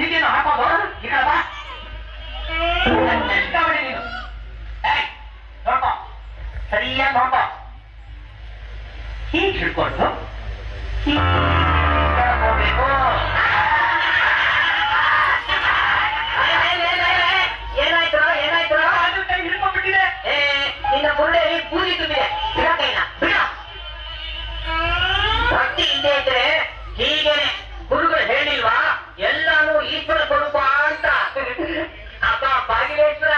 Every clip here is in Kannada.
ಹೀಗೇನು ಹಾಕೋದು ಈಗ ಬಾ ನೋಡ್ಕೋ ಸರಿಯಾಗಿ ನೋಡ್ಕೋ ಹೀಗೆ ಹಿಡ್ಕೊಂಡು ಹೋಗ್ಬೇಕು. ಏನಾಯ್ತು ಏನಾಯ್ತು ಅದು ಕೈ ಹಿಡ್ಕೊಂಡ್ಬಿಟ್ಟಿದೆ. ನಿನ್ನ ಬುರುಡೆಯಲ್ಲಿ ಬೂದಿ ತುಂಬಿದೆ. ಬಿಡ ಕೈನ ಬಿಡ. ಭಕ್ತಿ ಇದ್ದೇ ಇದ್ರೆ ಹೀಗೇನೆ ಗುರುಗಳು ಹೇಳಿಲ್ವಾ ಎಲ್ಲಾನು ಈಶ್ವರ ಸ್ವರೂಪ ಅಂತ. ಅಪ್ಪ ಬಾಗಿಲೇಶ್ವರ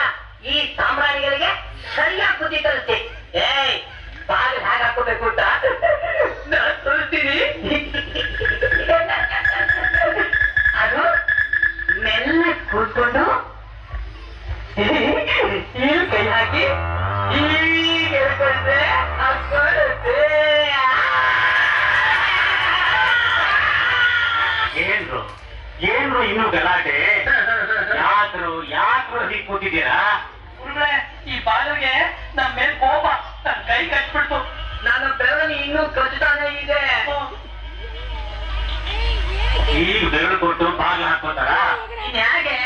ಈ ಸಾಮ್ರಾಣಿಗಳಿಗೆ ಸರಿಯಾಗಿ ಬುದ್ಧಿ ಕಲಿಸ್ತಿ. ಬಾಗಿಲು ಹೇಗೆ ಹಾಕೋಬೇಕು ಅಂತ ನಾನು ತೋರಿಸ್ತೀನಿ. ಅದು ಮೆಲ್ಲ ಕೂತ್ಕೊಂಡು ಈ ಕೈ ಹಾಕಿ ಹೀಗೆ ಹೇಳ್ಕೊಂಡ್ರೆ ಹಾಕೊಳ್ಳುತ್ತೆ. ಏನ್ರು ಏನ್ರು ಇನ್ನೂ ಗಲಾಟೆ? ಯಾಕ್ರು ಹೀಗೆ ಕೂತಿದ್ದೀರಾ? ಗುರುಗಳೇ, ಈ ಬಾಲುಗೆ ನಮ್ಮ ಮೇಲೆ ಕೋಪ, ನನ್ನ ಕೈ ಕಟ್ಬಿಡ್ತು. ನನ್ನ ಬೆರಳು ಇನ್ನೂ ಕಚ್ತಾನೆ ಇದೆ. ಈಗ ಬೆರಳು ಕೊಟ್ಟು ಬಾಗಿಲು ಹಾಕೋತಾರ? ಇನ್ ಹೇಗೆ?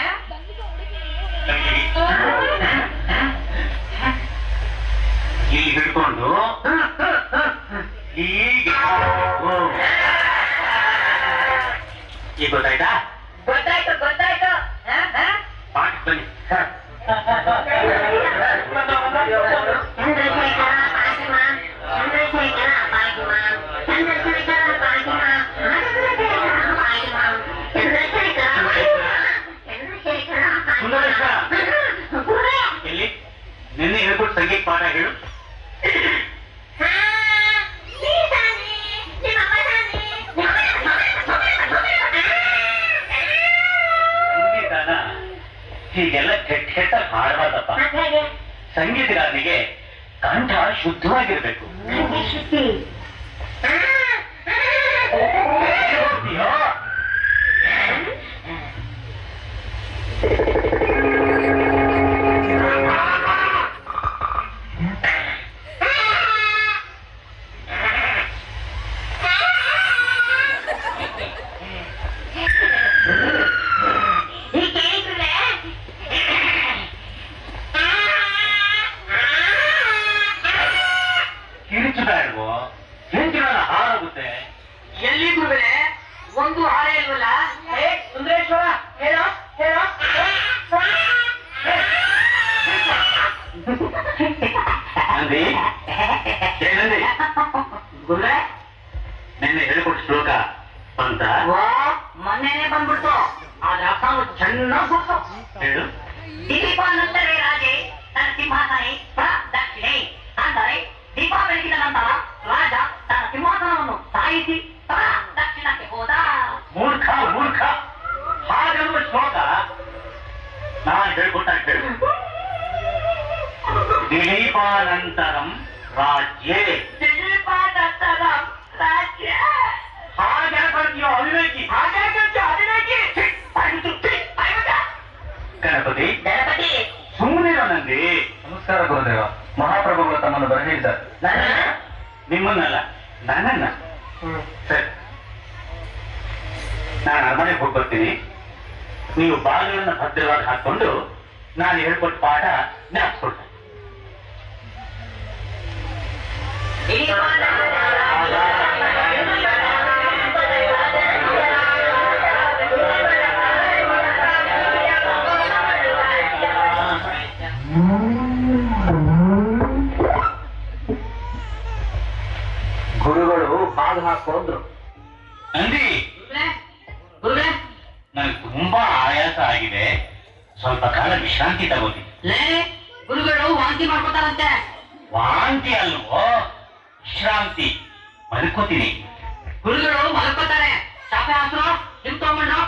ಇಲ್ಲಿ ಹಿಡ್ಕೊಂಡು ಹೀಗೆ ಈಗ ಗೊತ್ತಾಯ್ತಾ? ಗೊತ್ತಾಯ್ತು ಗೊತ್ತಾಯ್ತು. ಪಾಠಕ್ಕೆ ಬನ್ನಿ. ಎಲ್ಲಿ ನಿನ್ನೆ ಹೇಳ್ಕೊಟ್ಟು ಸಂಗೀತ ಪಾಠ ಹೇಳು. ಸಂಗೀತನ ಹೀಗೆಲ್ಲ ಕೆಟ್ಟ ಕೆಟ್ಟ ಹಾಡಬಾರ್ದಪ್ಪ. ಸಂಗೀತಗಾರನಿಗೆ ಕಂಠ ಶುದ್ಧವಾಗಿರ್ಬೇಕು. ಕಿರಿಚಬೇಡವೋ, ಹೆಂಚಿನ ಹಾಳಾಗುತ್ತೆ. ಎಲ್ಲಿ ಗುರುಗಳೇ ಒಂದು ಹಾರ ಇಲ್ವಲ್ಲ? ಸುಂದರೇಶ್ವರ ಹೇಳೋ ಹೇಳೋ. ನಂದಿ ಏನಂದಿ? ಗುರುಗಳೇ ನಿನ್ನೆ ಹೇಳ್ಕೊಟ್ಟು ಶ್ಲೋಕ ಅಂತ ಮೊನ್ನೆನೆ ಬಂದ್ಬಿಡ್ತು. ಆದ್ರೆ ಅರ್ಥ ಚೆನ್ನಾಗಿ ಗೊತ್ತು. ಹೇಳು. ದೀಪಾನಂತರೇ ರಾಜೆ ತನ್ನ ಸಿಂಹಾಸನೆ ಪ್ರದಕ್ಷಿಣೆ ಅಂದರೆ ದೀಪ ಬೆಳಗಿದ ನಂತರ ರಾಜ ತನ್ನ ಸಿಂಹಾಸನವನ್ನು ಸಾಯಿಸಿ ಪ್ರದಕ್ಷಿಣಕ್ಕೆ ಹೋದ. ಮೂರ್ಖ ಮೂರ್ಖ, ಹಾಗೆನ್ನುವ ಶ್ಲೋಕ ನಾನು ಹೇಳ್ಕೊಟ್ಟ ಹೇಳು. ದಿಲೀಪಾನಂತರಂ ರಾಜ್ಯೇ. ದಿಲೀಪಾನಂತರಂ ರಾಜ್ಯ ಹಾಗೆ ಬರ್ತೀಯೋ ಅವಿವೇಕಿ. ಹಾಗೆ ಅವಿವೇಕಿ. ಗಣಪತಿ ಗಣಪತಿ ಸುಮ್ಮನಿರೋ ನಂದಿ. ನಮಸ್ಕಾರ ಗುರುದೇವ. ಮಹಾಪ್ರಭುಗಳು ತಮ್ಮನ್ನು ಬರಲಿದ್ದಾರೆ. ನಿಮ್ಮನ್ನಲ್ಲ, ನನ್ನನ್ನ. ಸರಿ, ನಾನು ಅರಮನೆಗೆ ಹೋಗಿ ಬರ್ತೀನಿ. ನೀವು ಬಾಗಿಲನ್ನು ಭದ್ರವಾಗಿ ಹಾಕೊಂಡು ನಾನು ಹೇಳ್ಕೊಟ್ಟ ಪಾಠ ಜ್ಞಾಪಿಸ್ಕೊಡ್ತೇನೆ. ಗುರುಗಳು ಬಾಗಿಲು ಹಾಕೊಂಡ್ರು. ನಂದಿ, ಗುರುಗಳೇ ನನಗೆ ತುಂಬಾ ಆಯಾಸ ಆಗಿದೆ, ಸ್ವಲ್ಪ ಕಾಲ ವಿಶ್ರಾಂತಿ ತಗೋತೀನಿ. ಗುರುಗಳು ವಾಂತಿ ಮಾಡ್ಕೊತಾರಂತೆ. ವಾಂತಿ ಅಲ್ವೋ, ವಿಶ್ರಾಂತಿ. ಮಲ್ಕೋತೀನಿ. ಗುರುಗಳು ಮಲ್ಕೋತಾರೆ. ಚಾಪೆ ಹಾಸ್ರು ನಿಮ್ ತಗೊಂಡ್ರು.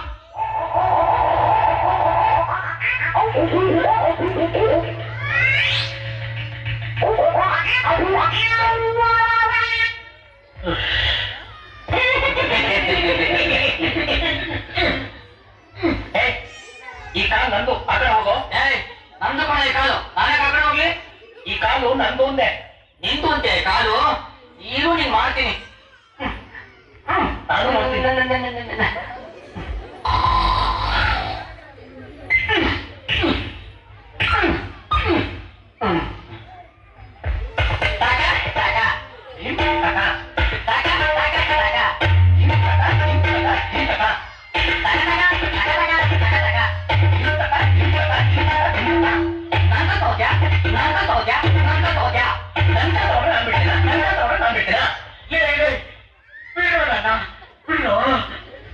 ನಿಂತು ಅಂತೆ ಕಾಲು ಈಗೂ ನೀನ್ ಮಾಡ್ತೀನಿ. ನಾನು ಮಾಡ್ತೀನಿ.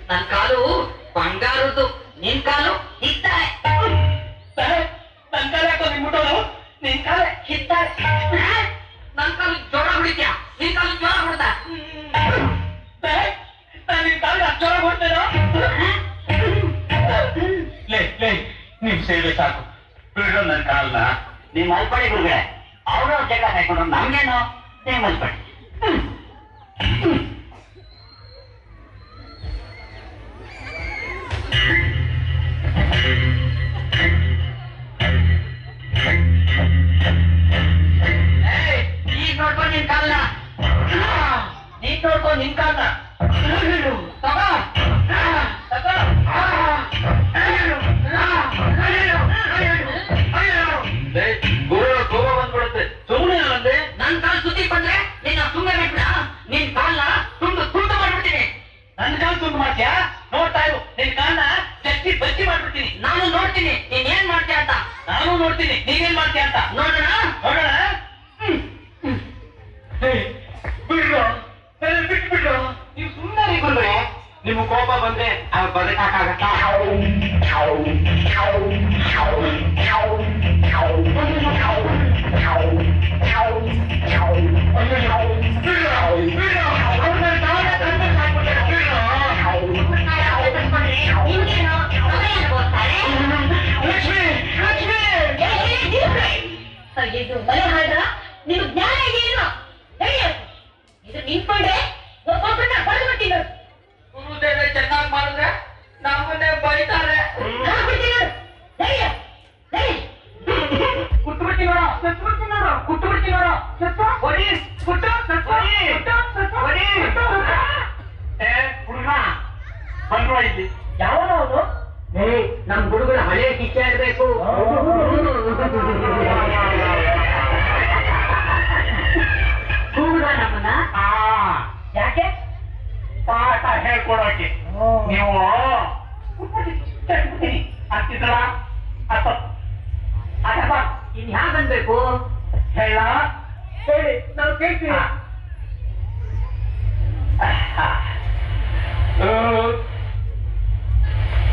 ನನ್ ಕಾಲು ಬಂಗಾರದ್ದು, ನಿನ್ ಕಾಲು ಹಿತ್ತಾಳೆ. ನನ್ ಕಾಲ ಯಾಕೋ ನಿನ್ ಮುಟ್ಟೋದು, ನಿನ್ ಕಾಲ ಹಿತ್ತಾಳೆ. ನನ್ ಕಾಲು ಜೋರ ಹೊಡಿತ್ಯಾ, ನಿನ್ ಕಾಲು ಜೋರ ಹೊಡ್ದ. ನಾನು ನಿನ್ ಕಾಲ ಜೋರ ಹೊಡ್ತೇನೋ. ನಿಮ್ ಸೇವೆ ಸಾಕು, ಬಿಡು ನನ್ ಕಾಲ್ನ. ನೀವ್ ಮಲ್ಪಡಿ ಗುರುಗಳೇ, ಅವ್ರವ್ರ ಜಗಳ ಹಾಕೊಂಡ್ರು ನಮ್ಗೇನು, ನೀವ್ ಮಲ್ಪಡಿ. ಈಗ ನೋಡ್ಕೊಂಡು ನಿನ್ ಕಾಲ್ನ, ನೀನ್ ನೋಡ್ಕೊಂಡು ನಿನ್ ಕಾಲ್ನ ತಗೋ ತಗೋ. ಕೋಪ ಬಂದ್ಬಿಡುತ್ತೆ, ಸುಮ್ಮನೆ ಅಲ್ಲಂದೆ. ನನ್ ಕಾಲ್ ಸುದ್ದಿ ಬಂದ್ರೆ ನಿನ್ನ ಸುಮ್ಮನೆ ಬಿಟ್ಬಿಡ. ನಿನ್ ಕಾಲ್ನ ತುಂಡು ತುಂಡು ಮಾಡ್ಬಿಡ್ತೀನಿ. ನನ್ ಕಾಲ್ ತುಂಡು ಮಾಡ್ತೀಯಾ? ನೋಡ್ತಾ ಇರು, ನಿನ್ ಕಾಲ್ನ ಚಟ್ಟಿ ಬಜ್ಜಿ ಮಾಡ್ಬಿಡ್ತೀನಿ. ನಾನು ನೋಡ್ತೀನಿ ನೀನ್ ಏನ್ ಮಾಡ್ತೀಯ ಅಂತ. ನಾನು ನೋಡ್ತೀನಿ ನೀನೇನ್ ಮಾಡ್ತೀಯ ಅಂತ. ನೋಡೋಣ ನೋಡೋಣ. ಬಿಡ್ರು, ಬಿಟ್ಬಿಡ್ರು. ನೀವು ಸುಮ್ಮನೆ ಗುರುಗಳೇ, ನಿಮ್ ಕೋಪ ಬಂದ್ರೆ ಬದುಕಾಗತ್ತಾ? ಇದು ಮನೆ ಹಾಡ್ರ ನಿಮ್ಗೆ ಜ್ಞಾನ ಏನು? ಇದು ನಿಂತ್ಕೊಂಡ್ರೆ ಒಬ್ಬೊಬ್ಬರನ್ನ ಬಡ್ಬಿಡ್ತೀನಿ. ಗುರುದೇವೆ ಚೆನ್ನಾಗಿ ಮಾಡಿದ್ರೆ ನಮ್ಮನ್ನೇ ಬೈತಾರೆ. ಕುಟ್ಬಿಡ್ತೀನಿ ನೋಡ, ಸತ್ಬಿಡ್ತೀನಿ ನೋಡ, ಕುಟ್ಬಿಡ್ತೀನಿ ನೋಡ, ಹೊಡಿ ಕುಟ್ಟು ಹೊಡಿ. ಹುಡುಗ ಬಂದ್ರು ಇಲ್ಲಿ ಯಾವನ ಅವನು? ನಮ್ ಹುಡುಗನ ಹಳೆ ಕಿಚ್ಚ ಇರ್ಬೇಕು. ಕೂಗ ನಮ್ಮನ್ನ ಯಾಕೆ ಪಾಠ ಹೇಳ್ಕೊಡೋಕೆ ನೀವು ಆಗ್ತಿದ್ದಲ್ಲ ಅಥವಾ ಇನ್ ಹ್ಯಾಗ ಅನ್ಬೇಕು ಹೇಳ ಹೇಳಿ, ನಾವು ಕೇಳ್ತೀವಿ.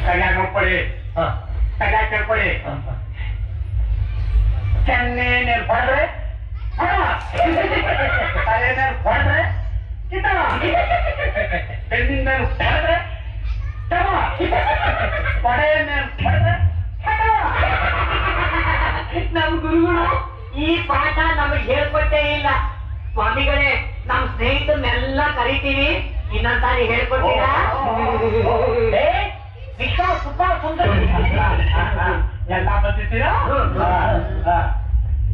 ಕೈಯಾಗ ನೋಡ್ಕೊಳ್ಳಿ, ಕೈಯಾಗ ಕೇಳ್ಕೊಳ್ಳಿ. ಚೆನ್ನೆ ನೀರು ಹೊಡೆದ್ರೆ ತಲೆ ಮೇಲೆ ಹೊಡೆದ್ರೆ ಬೆನ್ನಿನ ಮೇಲೆ ಹೊಡೆದ್ರೆ ಕೊಡೆಯ ಮೇಲೆ ಹೊಡೆದ್ರೆ ನಮ್ ಗುರುಗಳು ಈ ಪಾಠ ನಮಗೆ ಹೇಳ್ಕೊಟ್ಟೇ ಇಲ್ಲ. ಸ್ವಾಮಿಗಳೇ, ನಮ್ ಸ್ನೇಹಿತರನ್ನೆಲ್ಲ ಕರಿತೀವಿ, ಇನ್ನೊಂದ್ಸಾರಿ ಹೇಳ್ಕೊಡ್ತೀರಾ? ವಿಶ್ವ ತುಂಬಾ ಸುಂದರ. ಎಲ್ಲ ಬಂದಿದ್ದೀರಾ?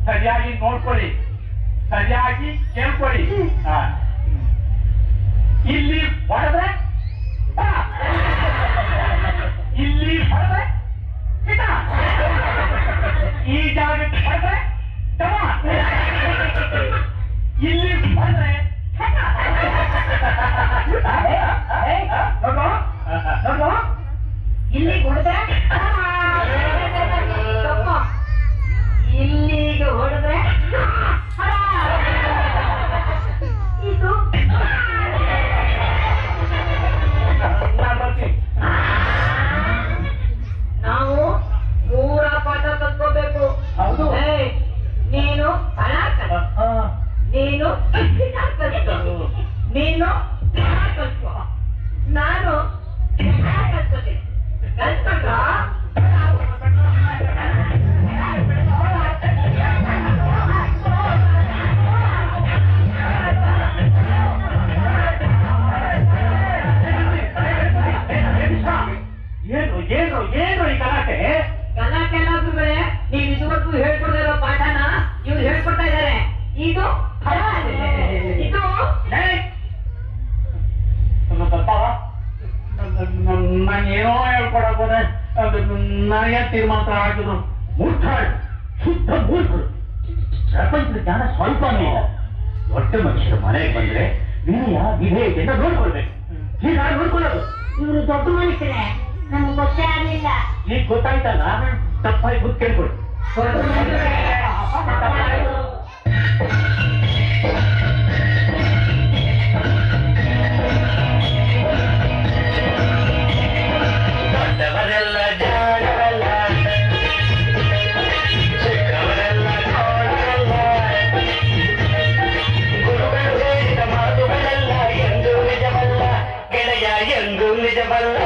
ಸರಿಯಾಗಿ ನೋಡ್ಕೊಳ್ಳಿ, ಸರಿಯಾಗಿ ಕೇಳ್ಕೊಳ್ಳಿ. ಇಲ್ಲಿ ಹೊಡೆದ್ರೆ ಇಲ್ಲಿ ಹೊಡೆದ್ರೆ ಈ ಜಾಗಕ್ಕೆ ಹೊಡೆದ್ರೆ ಇಲ್ಲಿ ಹೊಡೆದ್ರೆ ಇಲ್ಲಿ ಹೊಡೆದ್ರೆ ಇಲ್ಲಿಗೆ ಹೊಡೆದ್ರೆ ಇದು ನಾವು ಮೂರ ಪಾಠ ಕಲ್ತ್ಕೋಬೇಕು. ಹೌದು. ನೀನು ಹಣ ಕಲ್ತ್ಕೋ, ನೀನು ಕಲ್ತ್ಕೋ, ನೀನು ಕಲ್ತ್ಕೋ, ನಾನು ಕಲ್ತ್ಕೋತೀನಿ. ಕಲ್ತ್ಕೊಂಡ್ರ ಏನು ಈ ಗಲಾಟೆ? ಗಲಾಟೆ ಎಲ್ಲ ನೀವು ಇದುವರೆಗೂ ಹೇಳ್ಕೊಡ್ದಿರೋ ಪಾಠನ ಇವ್ರು ಹೇಳ್ಕೊಡ್ತಾ ಇದ್ದಾರೆ. ಇದು ಹೋದೆ ನನಗೆ ತೀರ್ಮಾನ ಹಾಕಿದ್ರು. ಮೂರ್ಖಾಳು, ಶುದ್ಧ ಮೂರ್ಖರು. ಪ್ರಪಂಚದ ಜ್ಞಾನ ಸ್ವಲ್ಪನೇ ಇಲ್ಲ. ದೊಡ್ಡ ಮನುಷ್ಯರು ಮನೆಗೆ ಬಂದ್ರೆ ವಿನಯ ವಿಧೇಯತೆಯಿಂದ ನೋಡ್ಕೊಳ್ಬೇಕು. ಹೀಗಾಗಿ ನೋಡ್ಕೊಳ್ಳೋದು. ಇವರು ದೊಡ್ಡ ಮನುಷ್ಯರೇ, ನಮ್ಗೆ ಗೊತ್ತೇ ಆಗ್ಲಿಲ್ಲ. ಈಗ ಗೊತ್ತಾಯ್ತಲ್ಲ, ತಪ್ಪಾಗಿ ಗೊತ್ತು ಕೇಳ್ಕೊಡು. ದೊಡ್ಡವರೆಲ್ಲ ಜಾಣವಲ್ಲ, ಚಿಕ್ಕವರೆಲ್ಲ ಕೋಣವಲ್ಲ, ಗುರುಗಳು ಹೇಳಿದ ಮಾತುಗಳೆಲ್ಲ ಎಂದೂ ನಿಜವಲ್ಲ ಗೆಳೆಯ, ಎಂದೂ ನಿಜವಲ್ಲ.